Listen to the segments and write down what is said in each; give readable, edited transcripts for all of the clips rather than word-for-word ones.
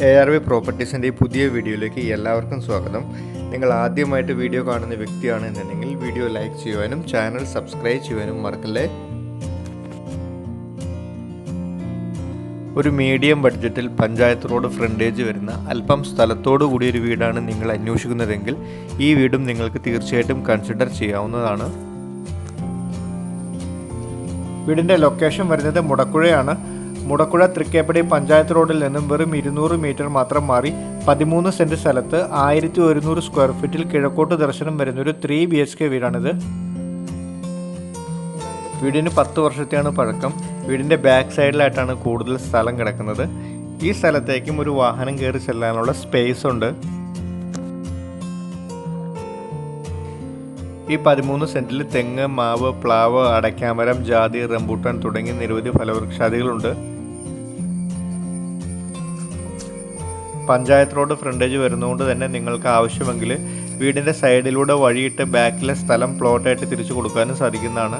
ARV പ്രോപ്പർട്ടീസിൻ്റെ ഈ പുതിയ വീഡിയോയിലേക്ക് എല്ലാവർക്കും സ്വാഗതം. നിങ്ങൾ ആദ്യമായിട്ട് വീഡിയോ കാണുന്ന വ്യക്തിയാണെന്നുണ്ടെങ്കിൽ വീഡിയോ ലൈക്ക് ചെയ്യുവാനും ചാനൽ സബ്സ്ക്രൈബ് ചെയ്യുവാനും മറക്കല്ലേ. ഒരു മീഡിയം ബഡ്ജറ്റിൽ പഞ്ചായത്ത് റോഡ് ഫ്രണ്ടേജ് വരുന്ന അല്പം സ്ഥലത്തോടു കൂടിയൊരു വീടാണ് നിങ്ങൾ അന്വേഷിക്കുന്നതെങ്കിൽ ഈ വീടും നിങ്ങൾക്ക് തീർച്ചയായിട്ടും കൺസിഡർ ചെയ്യാവുന്നതാണ്. വീടിൻ്റെ ലൊക്കേഷൻ വരുന്നത് മുടക്കുഴയാണ്. മുടക്കുഴ തൃക്കേപ്പടി പഞ്ചായത്ത് റോഡിൽ നിന്നും വെറും 200 മീറ്റർ മാത്രം മാറി 13 സെൻറ്റ് സ്ഥലത്ത് 1100 സ്ക്വയർ ഫീറ്റിൽ കിഴക്കോട്ട് ദർശനം വരുന്നൊരു 3 BHK വീടാണിത്. വീടിന് 10 വർഷത്തെയാണ് പഴക്കം. വീടിൻ്റെ ബാക്ക് സൈഡിലായിട്ടാണ് കൂടുതൽ സ്ഥലം കിടക്കുന്നത്. ഈ സ്ഥലത്തേക്കും ഒരു വാഹനം കയറി ചെല്ലാനുള്ള സ്പേസ് ഉണ്ട്. ഈ 13 സെൻറ്റിൽ തെങ്ങ്, മാവ്, പ്ലാവ്, അടയ്ക്കാമരം, ജാതി, റംബൂട്ടാൻ തുടങ്ങിയ നിരവധി ഫലവൃക്ഷാദികളുണ്ട്. പഞ്ചായത്ത് റോഡ് ഫ്രണ്ടേജ് വരുന്നതുകൊണ്ട് തന്നെ നിങ്ങൾക്ക് ആവശ്യമെങ്കിൽ വീടിൻ്റെ സൈഡിലൂടെ വഴിയിട്ട് ബാക്കിലെ സ്ഥലം പ്ലോട്ടായിട്ട് തിരിച്ചു കൊടുക്കാനും സാധിക്കുന്നതാണ്.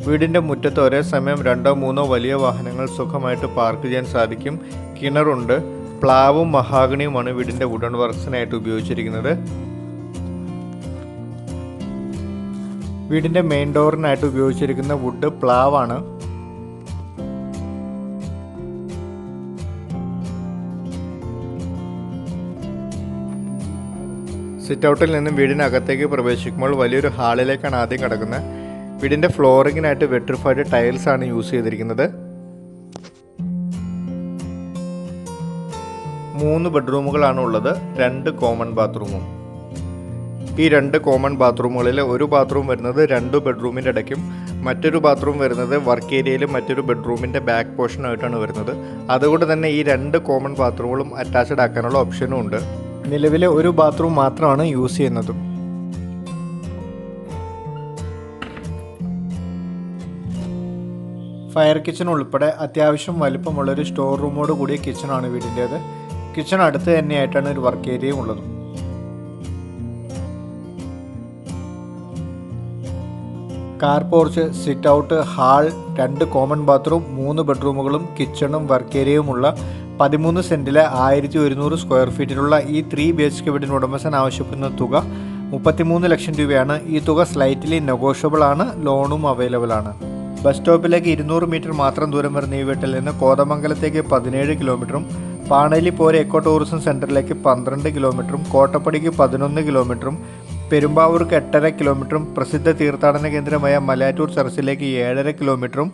വീടിൻ്റെ മുറ്റത്ത് ഒരേ സമയം 2-3 വലിയ വാഹനങ്ങൾ സുഖമായിട്ട് പാർക്ക് ചെയ്യാൻ സാധിക്കും. കിണറുണ്ട്. പ്ലാവും മഹാഗണിയുമാണ് വീടിൻ്റെ വുഡൻ വർക്ക്സിനായിട്ട് ഉപയോഗിച്ചിരിക്കുന്നത്. വീടിൻ്റെ മെയിൻ ഡോറിനായിട്ട് ഉപയോഗിച്ചിരിക്കുന്ന വുഡ് പ്ലാവാണ്. സിറ്റ് ഔട്ടിൽ നിന്നും വീടിനകത്തേക്ക് പ്രവേശിക്കുമ്പോൾ വലിയൊരു ഹാളിലേക്കാണ് ആദ്യം കിടക്കുന്നത്. വീടിൻ്റെ ഫ്ലോറിങ്ങിനായിട്ട് വെട്രിഫൈഡ് ടൈൽസ് ആണ് യൂസ് ചെയ്തിരിക്കുന്നത്. 3 ബെഡ്റൂമുകളാണ് ഉള്ളത്. 2 കോമൺ ബാത്റൂമും. ഈ 2 കോമൺ ബാത്റൂമുകളിൽ ഒരു ബാത്റൂം വരുന്നത് 2 ബെഡ്റൂമിൻ്റെ ഇടയ്ക്കും മറ്റൊരു ബാത്റൂം വരുന്നത് വർക്ക് ഏരിയയിലും മറ്റൊരു ബെഡ്റൂമിൻ്റെ ബാക്ക് പോർഷനായിട്ടാണ് വരുന്നത്. അതുകൊണ്ട് തന്നെ ഈ 2 കോമൺ ബാത്റൂമുകളും അറ്റാച്ച്ഡ് ആക്കാനുള്ള ഓപ്ഷനും ഉണ്ട്. നിലവിലെ ഒരു ബാത്റൂം മാത്രമാണ് യൂസ് ചെയ്യുന്നതും. ഫയർ കിച്ചൺ ഉൾപ്പെടെ അത്യാവശ്യം വലിപ്പമുള്ളൊരു സ്റ്റോർ റൂമോട് കൂടിയ കിച്ചണാണ് വീടിൻ്റേത്. കിച്ചൺ അടുത്ത് തന്നെയായിട്ടാണ് ഒരു വർക്ക് ഏരിയയും ഉള്ളത്. Car porch, sit out, hall, 2 common bathroom, 3 ബെഡ്റൂമുകളും കിച്ചണും വർക്ക് ഏരിയയുമുള്ള 13 സെൻറ്റിലെ 1100 സ്ക്വയർ ഫീറ്റിലുള്ള ഈ 3 BHK വീടിന് ഉടമസ്ഥൻ ആവശ്യപ്പെടുന്ന തുക 33 ലക്ഷം രൂപയാണ്. ഈ തുക സ്ലൈറ്റ്ലി നെഗോഷ്യബിൾ ആണ്. ലോണും അവൈലബിൾ ആണ്. ബസ് സ്റ്റോപ്പിലേക്ക് 200 മീറ്റർ മാത്രം ദൂരം വരുന്ന ഈ വീട്ടിൽ നിന്ന് കോതമംഗലത്തേക്ക് 17 കിലോമീറ്ററും പാണേലി പോരെ എക്കോ ടൂറിസം സെൻറ്ററിലേക്ക് 12 കിലോമീറ്ററും കോട്ടപ്പടിക്ക് 11 കിലോമീറ്ററും പെരുമ്പാവൂർക്ക് 8.5 കിലോമീറ്ററും പ്രസിദ്ധ തീർത്ഥാടന കേന്ദ്രമായ മലയാറ്റൂർ ചർച്ചിലേക്ക് 7.5 കിലോമീറ്ററും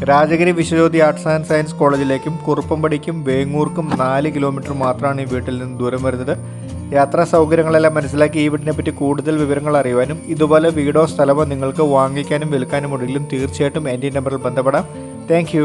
Rajagiri Viswajyothi arts and science കോളേജിലേക്കും കുറുപ്പമ്പടിക്കും വേങ്ങൂർക്കും 4 കിലോമീറ്റർ മാത്രമാണ് ഈ വീട്ടിൽ നിന്ന് ദൂരം വരുന്നത്. യാത്രാ സൗകര്യങ്ങളെല്ലാം മനസ്സിലാക്കി ഈ വീടിനെ പറ്റി കൂടുതൽ വിവരങ്ങൾ അറിയുവാനും ഇതുപോലെ വീടോ സ്ഥലമോ നിങ്ങൾക്ക് വാങ്ങിക്കാനും വിൽക്കാനും ഉണ്ടെങ്കിലും തീർച്ചയായിട്ടും എൻ്റെ നമ്പറിൽ ബന്ധപ്പെടാം. താങ്ക്